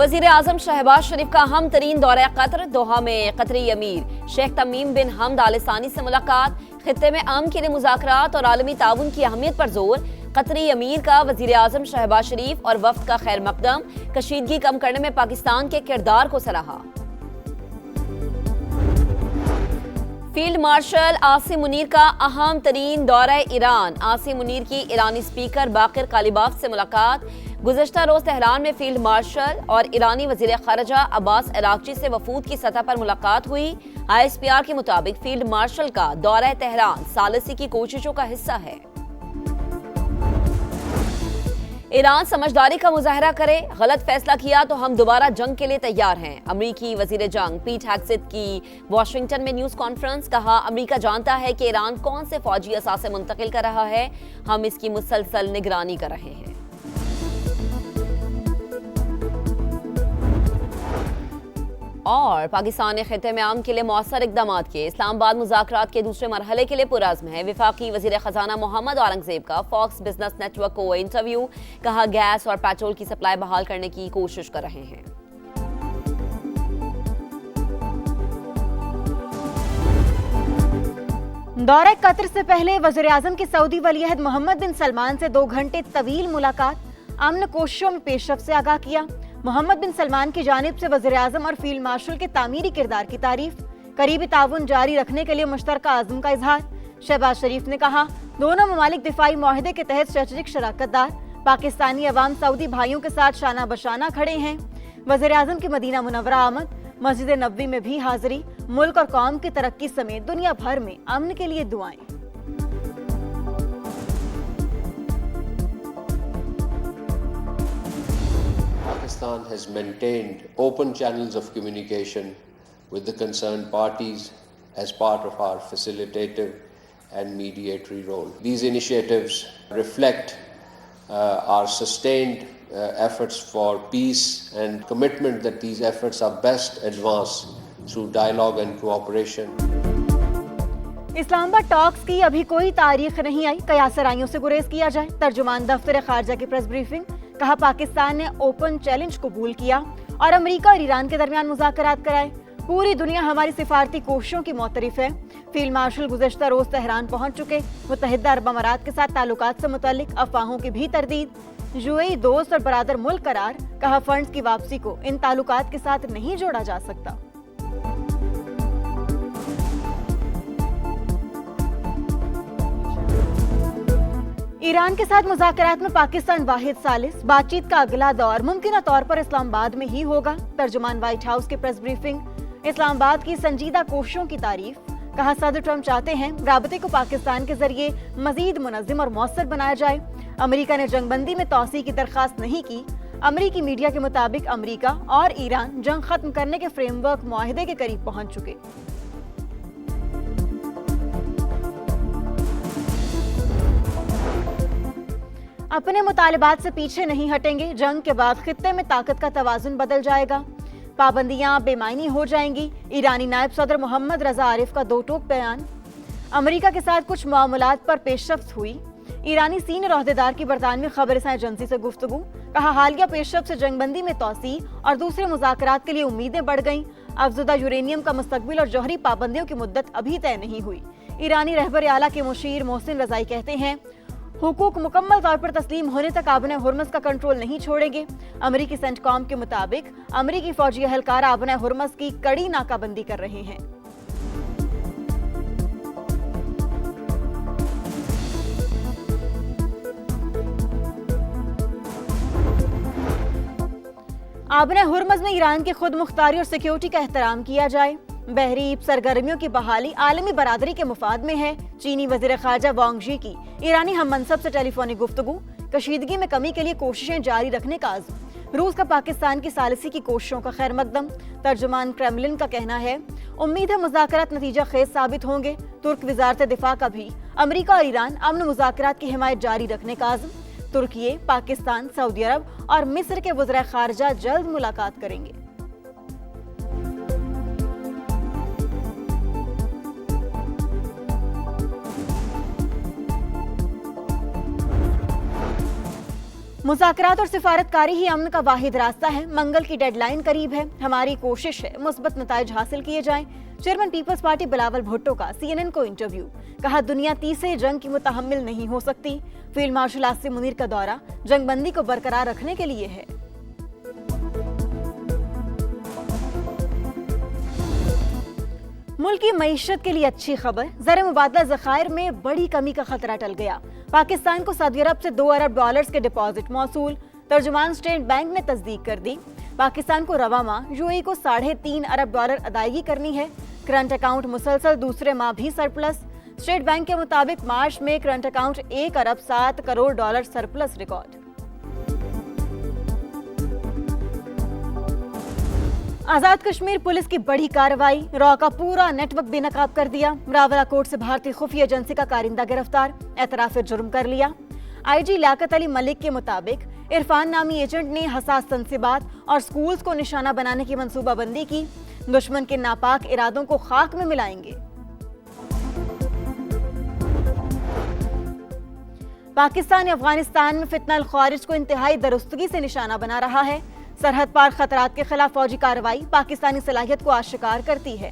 वजीर आजम शहबाज शरीफ का अहम तरीन दौरा कतर, दोहा में कतरी अमीर शेख तमीम बिन हमद आल सानी से मुलाकात, खित्ते में अमन के लिए मुज़ाकरात और आलमी ताउन की अहमियत पर जोर। कतरी अमीर का वजीर आजम शहबाज शरीफ और वफ्द का खैर मकदम, कशीदगी कम करने में पाकिस्तान के किरदार को सराहा। फील्ड मार्शल आसिम मुनीर का अहम तरीन दौरा ईरान, आसिम मुनीर की ईरानी स्पीकर बाकिर कालिबाफ से मुलाकात। गुज़श्ता रोज तेहरान में फील्ड मार्शल और ईरानी वजीर खारजा अब्बास अरागची से वफूद की सतह पर मुलाकात हुई। ISPR के मुताबिक फील्ड मार्शल का दौरा तेहरान सालसी की कोशिशों का हिस्सा है। ईरान समझदारी का मुजाहरा करे, गलत फैसला किया तो हम दोबारा जंग के लिए तैयार हैं। अमरीकी वजीर जंग पीट हेग्सेथ की वाशिंगटन में न्यूज कॉन्फ्रेंस, कहा अमरीका जानता है कि ईरान कौन से फौजी असासे मुंतकिल कर रहा है, हम इसकी मुसलसल निगरानी कर रहे हैं। और पाकिस्तान ने खिते में अमन के लिए मौसर इकदाम किए, इस्लामाबाद मुज़ाकरात के दूसरे मरहले के लिए पुरअज़्म है। वफाकी वज़ीर ख़जाना मोहम्मद औरंगज़ेब का फॉक्स बिजनेस नेटवर्क को इंटरव्यू, कहा गैस और पेट्रोल की सप्लाई बहाल करने की कोशिश कर रहे हैं। दौरे कतर से पहले वज़ीर आज़म की सऊदी वलीअहद मोहम्मद बिन सलमान से 2 घंटे तवील मुलाकात, अमन कोशिशों में पेशरफ से आगाह किया। मोहम्मद बिन सलमान की जानिब से वज़ीर आज़म और फील्ड मार्शल के तामीरी किरदार की तारीफ, करीबी ताउन जारी रखने के लिए मुश्तरका आज़म का इजहार। शहबाज शरीफ ने कहा दोनों ममालिक दिफाई मुआहदे के तहत स्ट्रेटेजिक शराकतदार, पाकिस्तानी अवाम सऊदी भाइयों के साथ शाना बशाना खड़े हैं। वज़ीर आज़म की मदीना मुनव्वरा आमद, मस्जिद नबवी में भी हाजिरी, मुल्क और कौम की तरक्की समेत दुनिया भर में अमन के लिए दुआएं। Pakistan has maintained open channels of communication with the concerned parties as part of our facilitative and mediatory role. These initiatives reflect our sustained efforts for peace and commitment that these efforts are best advanced through dialogue and cooperation. Islamabad talks की अभी कोई तारीख नहीं आई, कयासराइयों से गुरेज किया जाए। तर्जुमान दफ्तर खारजा की प्रेस ब्रीफिंग, कहा पाकिस्तान ने ओपन चैलेंज कबूल किया और अमेरिका और ईरान के दरमियान मुज़ाकरात कराए। पूरी दुनिया हमारी सिफारती कोशिशों की मोतरिफ है। फील्ड मार्शल गुज़श्ता रोज तेहरान पहुंच चुके, मुत्तहिदा अरब अमारात के साथ ताल्लुकात से मुतल्लिक अफवाहों की भी तरदीद। UAE दोस्त और बरादर मुल्क करार, कहा फंड्स की वापसी को इन ताल्लुकात के साथ नहीं जोड़ा जा सकता। ईरान के साथ मुज़ाकरात में पाकिस्तान वाहिद सालिस, बातचीत का अगला दौर मुमकिन तौर पर इस्लामाबाद में ही होगा। तर्जुमान व्हाइट हाउस की प्रेस ब्रीफिंग, इस्लामाबाद की संजीदा कोशिशों की तारीफ, कहा सदर ट्रंप चाहते हैं राबते को पाकिस्तान के जरिए मजीद मुनज़्ज़म और मौसर बनाया जाए। अमेरिका ने जंगबंदी में तौसी की दरख्वास्त नहीं की। अमेरिकी मीडिया के मुताबिक अमेरिका और ईरान जंग खत्म करने के फ्रेमवर्क मुआहदे के करीब पहुंच चुके। अपने मुतालिबात से पीछे नहीं हटेंगे, जंग के बाद खित्ते में ताकत का तवाजुन बदल जाएगा, पाबंदियां बेमायनी हो जाएंगी। ईरानी नायब सदर मोहम्मद रजा आरिफ का 2 टूक बयान। अमेरिका के साथ कुछ मामलात पर पेशरफ्त हुई। ईरानी सीनियर ओहदेदार की बरतानवी खबरसां एजेंसी से गुफ्तगू, कहा हालिया पेशरफ्त से जंगबंदी में तौसी और दूसरे मुज़ाकरात के लिए उम्मीदें बढ़ गईं। अफजुदा यूरेनियम का मुस्तकबिल और जौहरी पाबंदियों की मुद्दत अभी तय नहीं हुई। ईरानी रहबर आला के मुशीर मोहसिन रजाई कहते हैं हुकूक मुकम्मल तौर पर तस्लीम होने तक आबना हुर्मस का कंट्रोल नहीं छोड़ेंगे। अमेरिकी सेंटकॉम के मुताबिक अमेरिकी फौजी एहलकार आबना हुर्मस की कड़ी नाकाबंदी कर रहे हैं। आबना हुर्मस में ईरान की खुद मुख्तारी और सिक्योरिटी का एहतराम किया जाए। बहरी सरगर्मियों की बहाली आलमी बरादरी के मुफाद में है। चीनी वजीर खारजा वांग ज़ी की ईरानी हम मनसब से टेलीफोनिक गुफ्तगू, कशीदगी में कमी के लिए कोशिशें जारी रखने का अज़्म। रूस का पाकिस्तान की सालिसी की कोशिशों का खैर मकदम। तर्जुमान क्रेमलिन का कहना है उम्मीद है मुज़ाकरात नतीजा खेज साबित होंगे। तुर्क वजारत दिफा का भी अमेरिका और ईरान अमन मुज़ाकरात की हिमायत जारी रखने का अज़्म। तुर्की, पाकिस्तान, सऊदी अरब और मिस्र के वज़ीर खारजा जल्द मुलाकात करेंगे। मुज़ाकरात और सिफारतकारी ही अमन का वाहिद रास्ता है। मंगल की डेडलाइन करीब है। हमारी कोशिश है मुस्बत नताइज हासिल किए जाएं। Chairman people's party Bilawal Bhutto का CNN को इंटरव्यू। कहा, दुनिया तीसरे जंग की मुतहम्मिल नहीं हो सकती। फील्ड मार्शल आसिम मुनीर का दौरा जंगबंदी को बरकरार रखने के लिए है। मुल्क की मईशत के लिए अच्छी खबर, ज़र मुबादला ज़खायर में बड़ी कमी का खतरा टल गया। पाकिस्तान को सऊदी अरब से $2 अरब के डिपॉजिट मौसूल। तर्जुमान स्टेट बैंक ने तस्दीक कर दी। पाकिस्तान को रवा माह UAE को $3.5 अरब अदायगी करनी है। करंट अकाउंट मुसलसल दूसरे माह भी सरप्लस। स्टेट बैंक के मुताबिक मार्च में करंट अकाउंट $1 अरब 7 करोड़ सरप्लस रिकॉर्ड। आजाद कश्मीर पुलिस की बड़ी कार्रवाई, रॉ का पूरा नेटवर्क बेनकाब कर दिया। रावला कोर्ट से भारतीय खुफिया एजेंसी का कारिंदा गिरफ्तार, एतराफ जुर्म कर लिया। IG लियाकत अली मलिक के मुताबिक इरफान नामी एजेंट ने हसास तंसीबात और स्कूल्स को निशाना बनाने की मंसूबाबंदी की। दुश्मन के नापाक इरादों को खाक में मिलाएंगे। पाकिस्तान अफगानिस्तान में फितनल ख्वारिज को इंतहाई दुरुस्तगी से निशाना बना रहा है। सरहद पार खतरात के खिलाफ फौजी कार्रवाई पाकिस्तानी सलाहियत को आश्कार करती है।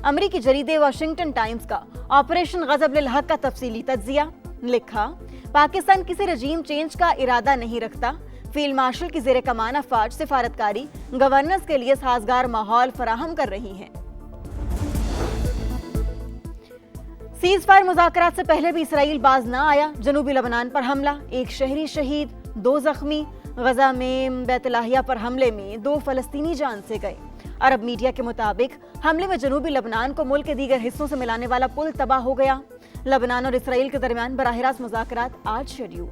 अमरीकी जरीदे वाशिंगटन टाइम्स का ऑपरेशन गजब लिल हक का तफसीली तज्जिया। लिखा, पाकिस्तान किसी रजीम चेंज का इरादा नहीं रखता। फील्ड मार्शल की ज़ेरे कमान अफवाज सिफारतकारी गवर्नेंस के लिए साजगार माहौल फराहम कर रही हैं। सीज फायर मुज़ाकरात से पहले भी इसराइल बाज न आया। जनूबी लबनान पर हमला, 1 शहरी शहीद, 2 जख्मी। गजा में बैतलाहिया पर हमले में 2 फलस्तीनी जान से गए। अरब मीडिया के मुताबिक हमले में जनूबी लबनान को मुल्क के दीगर हिस्सों से मिलाने वाला पुल तबाह हो गया। लबनान और इसराइल के दरमियान बराह-ए-रास्त मुज़ाकरात आज शेड्यूल।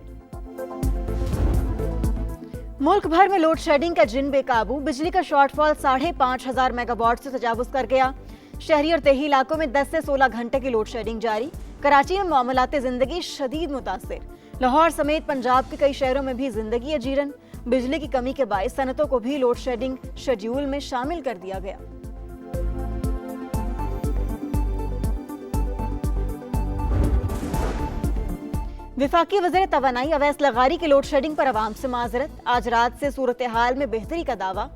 मुल्क भर में लोड शेडिंग का जिन बेकाबू, बिजली का शॉर्टफॉल 5,500 मेगावाट से तजावुज कर गया। शहरी और तही इलाकों में 10 से 16 घंटे की लोड शेडिंग जारी। कराची में मामलाते जिंदगी शदीद मुतासिर। लाहौर समेत पंजाब के कई शहरों में भी जिंदगी अजीरन। बिजली की कमी के बायस सनतों को भी लोड शेडिंग शेड्यूल में शामिल कर दिया गया। विफाकी वज़ीर तवानाई अवैस लगारी की लोड शेडिंग पर अवाम से माजरत। आज रात से सूरत हाल में बेहतरी का दावा।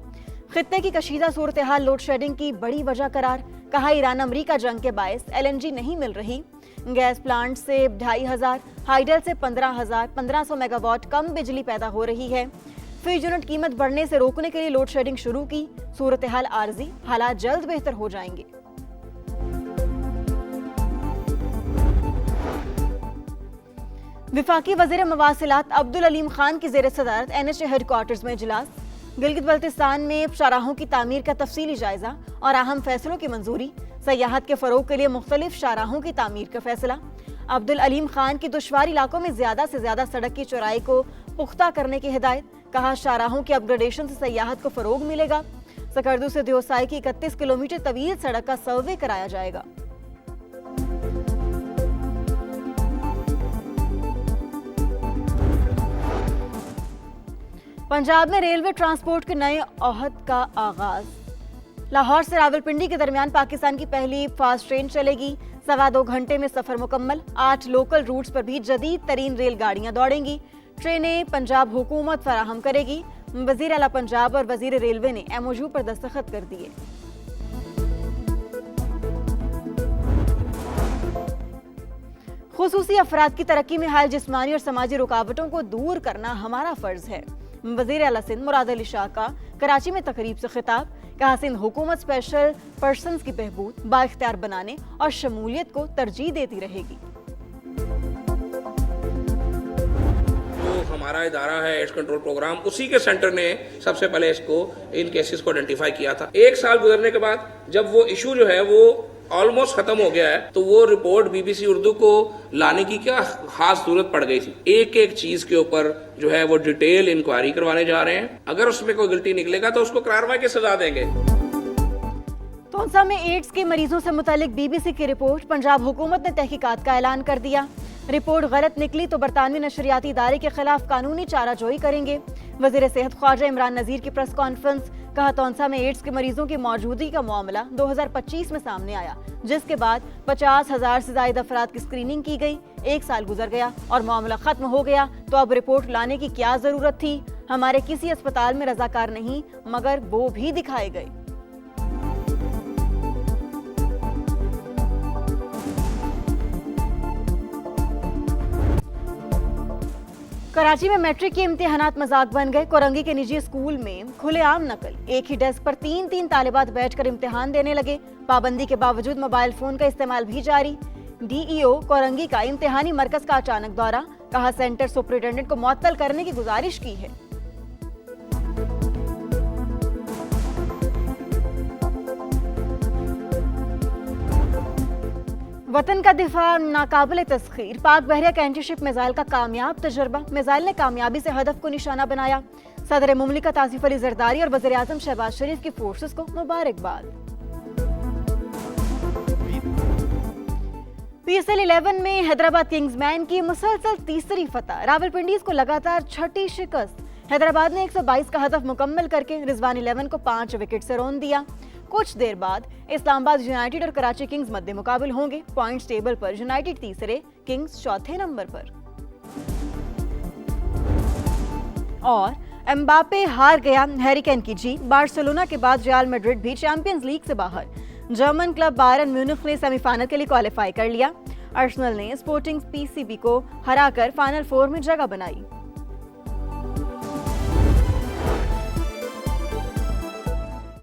खित्ते की कशीदा सूरत हाल लोड शेडिंग की बड़ी वजह करार। कहा, ईरान अमरीका जंग के बायस LNG नहीं मिल रही। गैस प्लांट से 2,500, हाइडल से 15,500 मेगावाट कम बिजली पैदा हो रही है। फी यूनिट कीमत बढ़ने से रोकने के लिए लोड शेडिंग शुरू की। सूरत हाल आर्जी, हालात जल्द बेहतर हो जाएंगे। विफाकी वज़ीर मवासिलात अब्दुल अलीम खान की ज़ेर सदारत NHA हेडक्वार्टर्स में इजलास। गिलगित बल्तिस्तान में शाहराहों की तामीर का तफसीली जायजा और अहम फैसलों की मंजूरी। सयाहत के फरोग के लिए मुख्तलिफ शाहराहों की तामीर का फैसला। अब्दुल अलीम खान की दुश्वार इलाकों में ज्यादा से ज्यादा सड़क की चौड़ाई को पुख्ता करने की हिदायत। कहा, शाहराहों के अपग्रेडेशन से सयाहत को फरोग मिलेगा। सकर्दू से दियोसाई की 31 किलोमीटर तवील सड़क का सर्वे कराया जाएगा। पंजाब में रेलवे ट्रांसपोर्ट के नए ओहद का आगाज। लाहौर से रावलपिंडी के दरमियान पाकिस्तान की पहली फास्ट ट्रेन चलेगी। 2.25 घंटे में सफर मुकम्मल। 8 लोकल रूट्स पर भी जदीद तरीन रेलगाड़ियां दौड़ेंगी। ट्रेनें पंजाब हुकूमत फराहम करेगी। वजीर आला पंजाब और वजीर रेलवे ने MOU पर दस्तखत कर दिए। खुसूसी अफराद की तरक्की में हाल जिस्मानी और समाजी रुकावटों को दूर करना हमारा फर्ज है। वजीर आला सिंध मुराद अली शाह का कराची में तकरीब से खिताब। कहा, सिंध हुकूमत स्पेशल पर्सन्स की बहबूद, बाइख्तियार बनाने और शमूलियत को तरजीह देती रहेगी। हमारा इदारा है एड्स कंट्रोल प्रोग्राम, उसी के सेंटर ने सबसे पहले इन केसेस को आइडेंटिफाई किया था। 1 साल गुजरने के बाद जब वो इशू जो है वो ऑलमोस्ट खत्म हो गया है, तो वो रिपोर्ट BBC उर्दू को लाने की क्या खास जरूरत पड़ गई थी। एक एक चीज के ऊपर जो है वो डिटेल इंक्वायरी करवाने जा रहे हैं। अगर उसमें कोई गलती निकलेगा तो उसको कार्रवाई की सजा देंगे। तोंसा में एड्स के मरीजों से मुतालिक BBC की रिपोर्ट। पंजाब हुकूमत ने तहकीकात का ऐलान कर दिया। रिपोर्ट गलत निकली तो बरतानवी नशरियाती इदारे के खिलाफ कानूनी चाराजोई करेंगे। वजीर सेहत ख्वाजा इमरान नजीर की प्रेस कॉन्फ्रेंस। कहतौंसा में एड्स के मरीजों की मौजूदगी का मामला 2025 में सामने आया, जिसके बाद 50,000 से ज्यादा अफराद की स्क्रीनिंग की गई। 1 साल गुजर गया और मामला खत्म हो गया, तो अब रिपोर्ट लाने की क्या जरूरत थी? हमारे किसी अस्पताल में रजाकार नहीं, मगर वो भी दिखाए गए। कराची में मैट्रिक के इम्तिहानात मजाक बन गए। कोरंगी के निजी स्कूल में खुलेआम नकल, एक ही डेस्क पर 3-3 तालिबात बैठकर इम्तिहान देने लगे। पाबंदी के बावजूद मोबाइल फोन का इस्तेमाल भी जारी। डीईओ कोरंगी का इम्तिहानी मरकज का अचानक दौरा, कहा सेंटर सुपरिटेंडेंट को मुअत्तल करने की गुजारिश की है। वतन का दिफा नाकाबिल तस्खीर, पाक बहरिया का एंटीशिप मिसाइल का कामयाब तजर्बा। मिसाइल ने कामयाबी से हदफ को निशाना बनाया। सदर मुमलिकत आसिफ अली जरदारी और वज़ीर आज़म शहबाज शरीफ की फोर्सेस को मुबारकबाद। PSL 11 में हैदराबाद किंग्समैन की मुसलसल तीसरी फतह, रावलपिंडीज को लगातार छठी शिकस्त। हैदराबाद ने 122 का हदफ मुकम्मल करके रिजवान 11 को 5 विकेट से रौंद दिया। कुछ देर बाद इस्लामाबाद यूनाइटेड और कराची किंग्स मध्य मुकाबल होंगे। पॉइंट्स टेबल पर यूनाइटेड तीसरे, किंग्स चौथे नंबर पर। और एम्बापे हार गया, हैरी केन की जीत। बार्सिलोना के बाद रियल मैड्रिड भी चैंपियंस लीग से बाहर। जर्मन क्लब बायरन म्यूनिख ने सेमीफाइनल के लिए क्वालिफाई कर लिया। आर्सेनल ने स्पोर्टिंग PCB को हराकर फाइनल 4 में जगह बनाई।